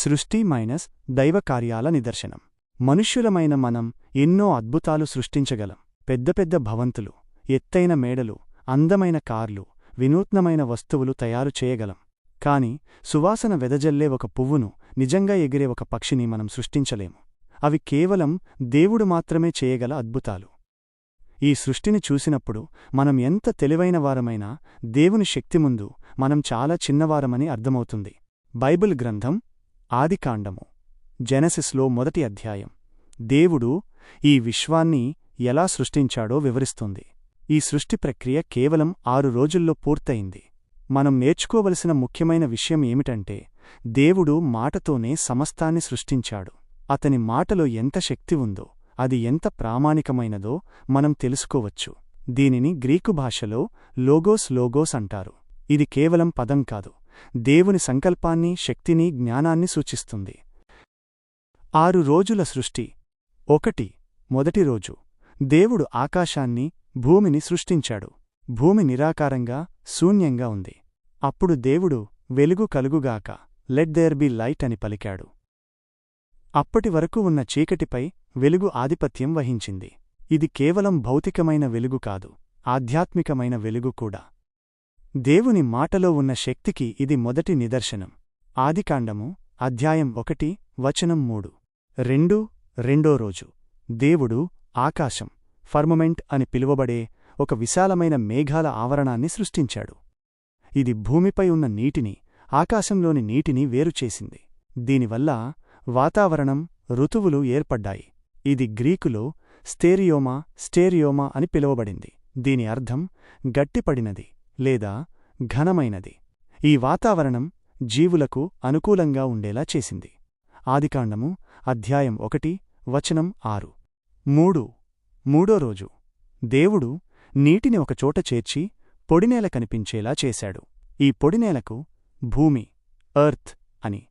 సృష్టి మైనస్ దైవకార్యాల నిదర్శనం. మనుష్యులమైన మనం ఎన్నో అద్భుతాలు సృష్టించగలం. పెద్ద పెద్ద భవంతులు, ఎత్తైన మేడలు, అందమైన కార్లు, వినూత్నమైన వస్తువులు తయారు చేయగలం. కాని సువాసన వెదజల్లే ఒక పువ్వును, నిజంగా ఎగిరే ఒక పక్షిని మనం సృష్టించలేము. అవి కేవలం దేవుడు మాత్రమే చేయగల అద్భుతాలు. ఈ సృష్టిని చూసినప్పుడు మనం ఎంత తెలివైనవారమైనా దేవుని శక్తి ముందు మనం చాలా చిన్నవారమని అర్థమవుతుంది. బైబిల్ గ్రంథం ఆదికాండము జెనసిస్లో మొదటి అధ్యాయం దేవుడు ఈ విశ్వాన్ని ఎలా సృష్టించాడో వివరిస్తుంది. ఈ సృష్టి ప్రక్రియ కేవలం 6 రోజుల్లో పూర్తయింది. మనం నేర్చుకోవలసిన ముఖ్యమైన విషయం ఏమిటంటే, దేవుడు మాటతోనే సమస్తాన్ని సృష్టించాడు. అతని మాటలో ఎంత శక్తి ఉందో, అది ఎంత ప్రామాణికమైనదో మనం తెలుసుకోవచ్చు. దీనిని గ్రీకు భాషలో లోగోస్ అంటారు. ఇది కేవలం పదం కాదు, దేవుని సంకల్పాన్ని, శక్తిని, జ్ఞానాన్ని సూచిస్తుంది. 6 రోజుల సృష్టి. 1. మొదటి రోజు దేవుడు ఆకాశాన్ని, భూమిని సృష్టించాడు. భూమి నిరాకారంగా, శూన్యంగా ఉంది. అప్పుడు దేవుడు, వెలుగు కలుగుగాక, లెట్ దేర్ బి లైట్ అని పలికాడు. అప్పటి వరకు ఉన్న చీకటిపై వెలుగు ఆధిపత్యం వహించింది. ఇది కేవలం భౌతికమైన వెలుగు కాదు, ఆధ్యాత్మికమైన వెలుగు కూడా. దేవుని మాటలో ఉన్న శక్తికి ఇది మొదటి నిదర్శనం. ఆదికాండము అధ్యాయం 1 వచనం 3. రెండో రోజు దేవుడు ఆకాశం, ఫర్మమెంట్ అని పిలువబడే ఒక విశాలమైన మేఘాల ఆవరణాన్ని సృష్టించాడు. ఇది భూమిపై ఉన్న నీటిని, ఆకాశంలోని నీటిని వేరుచేసింది. దీనివల్ల వాతావరణం, ఋతువులు ఏర్పడ్డాయి. ఇది గ్రీకులో స్టేరియోమా అని పిలువబడింది. దీని అర్థం గట్టిపడినది లేదా ఘనమైనది. ఈ వాతావరణం జీవులకు అనుకూలంగా ఉండేలా చేసింది. ఆదికాండము అధ్యాయం 1 వచనం 6. మూడో రోజు దేవుడు నీటిని ఒకచోట చేర్చి పొడినేల కనిపించేలా చేశాడు. ఈ పొడినేలకు భూమి, ఎర్త్ అని,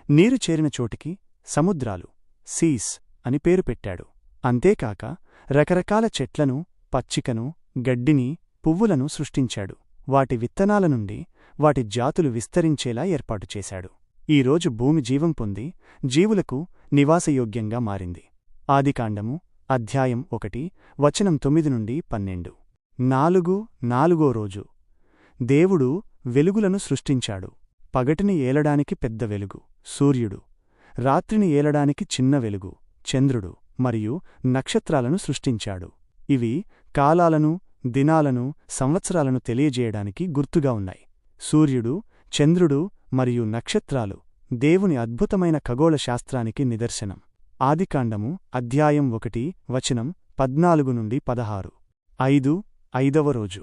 నీరు చేరిన చోటికి సముద్రాలు, సీస్ అని పేరు పెట్టాడు. అంతేకాక రకరకాల చెట్లను, పచ్చికను, గడ్డిని, పువ్వులను సృష్టించాడు. వాటి విత్తనాల నుండి వాటి జాతులు విస్తరించేలా ఏర్పాటు చేశాడు. ఈరోజు భూమి జీవం పొంది జీవులకు నివాసయోగ్యంగా మారింది. ఆదికాండము అధ్యాయం 1 వచనం 9-12. నాలుగో రోజు దేవుడు వెలుగులను సృష్టించాడు. పగటిని ఏలడానికి పెద్ద వెలుగు, సూర్యుడు. రాత్రిని ఏలడానికి చిన్న వెలుగు, చంద్రుడు మరియు నక్షత్రాలను సృష్టించాడు. ఇవి కాలాలను, దినాలను, సంవత్సరాలను తెలియజేయడానికి గుర్తుగా ఉన్నాయి. సూర్యుడు, చంద్రుడు మరియు నక్షత్రాలు దేవుని అద్భుతమైన ఖగోళ శాస్త్రానికి నిదర్శనం. ఆదికాండము అధ్యాయం 1 వచనం 14-16. ఐదవ రోజు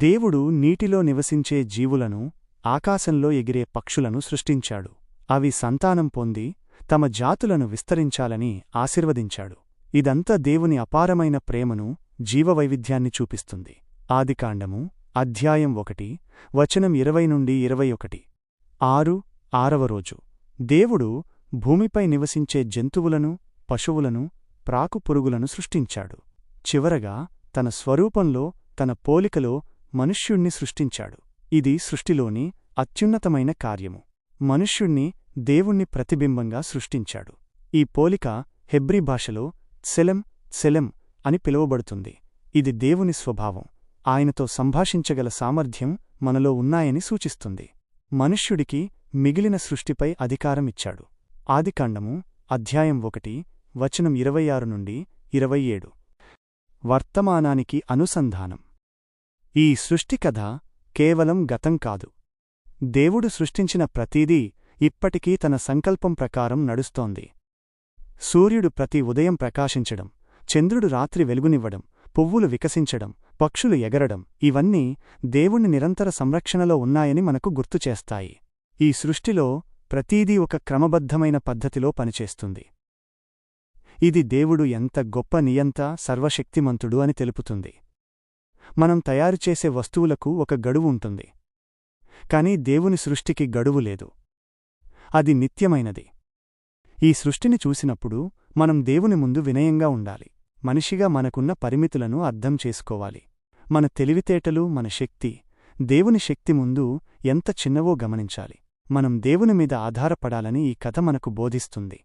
దేవుడు నీటిలో నివసించే జీవులను, ఆకాశంలో ఎగిరే పక్షులను సృష్టించాడు. అవి సంతానం పొంది తమ జాతులను విస్తరించాలని ఆశీర్వదించాడు. ఇదంతా దేవుని అపారమైన ప్రేమను, జీవవైవిధ్యాన్ని చూపిస్తుంది. ఆదికాండము అధ్యాయం 1 వచనం 20-21. ఆరవ రోజు దేవుడు భూమిపై నివసించే జంతువులను, పశువులను, ప్రాకుపురుగులను సృష్టించాడు. చివరగా తన స్వరూపంలో, తన పోలికలో మనుష్యుణ్ణి సృష్టించాడు. ఇది సృష్టిలోని అత్యున్నతమైన కార్యము. మనుష్యుణ్ణి దేవుణ్ణి ప్రతిబింబంగా సృష్టించాడు. ఈ పోలిక హెబ్రీ భాషలో సెలెం అని పిలువబడుతుంది. ఇది దేవుని స్వభావం, ఆయనతో సంభాషించగల సామర్థ్యం మనలో ఉన్నాయని సూచిస్తుంది. మనుష్యుడికి మిగిలిన సృష్టిపై అధికారం ఇచ్చాడు. ఆదికాండము అధ్యాయం 1 వచనం 26-27. వర్తమానానికి అనుసంధానం. ఈ సృష్టి కథ కేవలం గతం కాదు. దేవుడు సృష్టించిన ప్రతీదీ ఇప్పటికీ తన సంకల్పం ప్రకారం నడుస్తోంది. సూర్యుడు ప్రతి ఉదయం ప్రకాశించడం, చంద్రుడు రాత్రి వెలుగునివ్వడం, పువ్వులు వికసించడం, పక్షులు ఎగరడం, ఇవన్నీ దేవుని నిరంతర సంరక్షణలో ఉన్నాయని మనకు గుర్తుచేస్తాయి. ఈ సృష్టిలో ప్రతీదీ ఒక క్రమబద్ధమైన పద్ధతిలో పనిచేస్తుంది. ఇది దేవుడు ఎంత గొప్ప నియంత, సర్వశక్తిమంతుడు అని తెలుపుతుంది. మనం తయారుచేసే వస్తువులకు ఒక గడువు ఉంటుంది. కాని దేవుని సృష్టికి గడువు లేదు. అది నిత్యమైనది. ఈ సృష్టిని చూసినప్పుడు మనం దేవుని ముందు వినయంగా ఉండాలి. మనిషిగా మనకున్న పరిమితులను అర్థం చేసుకోవాలి. మన తెలివితేటలు, మన శక్తి దేవుని శక్తి ముందు ఎంత చిన్నవో గమనించాలి. మనం దేవుని మీద ఆధారపడాలని ఈ కథ మనకు బోధిస్తుంది.